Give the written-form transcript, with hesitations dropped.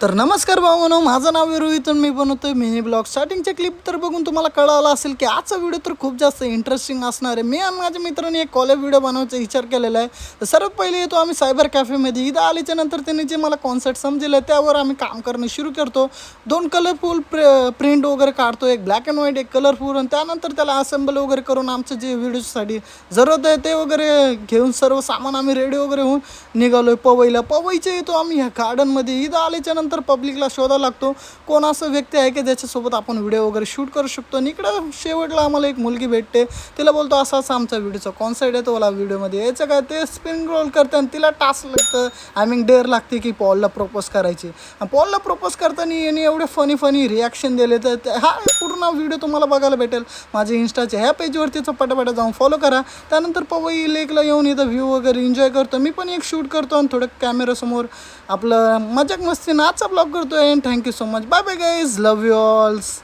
तर नमस्कार भावांनो, माझं नाव रोहित आणि मी बनवतोय मिनी ब्लॉग. स्टार्टिंगचे क्लिप तर बघून तुम्हाला कळालं असेल की आजचा व्हिडिओ तर खूप जास्त इंटरेस्टिंग असणार आहे. मी आणि माझ्या मित्रांनी एक कॉलेज व्हिडिओ बनवायचा विचार केलेला आहे. तर सर्वात पहिले येतो आम्ही सायबर कॅफेमध्ये. इथं आल्याच्या नंतर त्यांनी जे मला कॉन्सेप्ट समजेल त्यावर आम्ही काम करणं सुरू करतो. दोन कलरफुल प्रिंट वगैरे काढतो, एक ब्लॅक अँड व्हाईट, एक कलरफुल, आणि त्यानंतर त्याला असेंबल वगैरे करून आमचं जे व्हिडिओसाठी जरूरत आहे ते वगैरे घेऊन सर्व सामान आम्ही रेडी वगैरे होऊन निघालोय पवईचे येतो आम्ही ह्या गार्डनमध्ये. इथं आल्याच्या नंतर पब्लिकला शोधायला लागतो कोण असं व्यक्ती आहे की ज्याच्यासोबत आपण व्हिडिओ वगैरे शूट करू शकतो. आणि इकडं शेवटला आम्हाला एक मुलगी भेटते. तिला बोलतो असा असा आमचा व्हिडिओचा कॉन्सेप्ट आहे, तो मला व्हिडिओमध्ये यायचं काय. ते स्पिन रोल करते आणि तिला टास्क लागतं, आय मीन डेअर लागते की पॉलला प्रपोज करायची. पॉलला प्रपोज करताना याने एवढे फनी रिॲक्शन दिले तर हा पूर्ण व्हिडिओ तुम्हाला बघायला भेटेल माझ्या इंस्टाच्या ह्या पेजवरतीचं. पटापट जाऊन फॉलो करा. त्यानंतर पवई लेकला येऊन इथं व्ह्यू वगैरे एन्जॉय करतो. मी पण एक शूट करतो आणि थोडं कॅमेरासमोर आपलं मजाक मस्ती नाचा ब्लॉग करतो. And thank you so much. Bye bye guys, love you ऑल्स.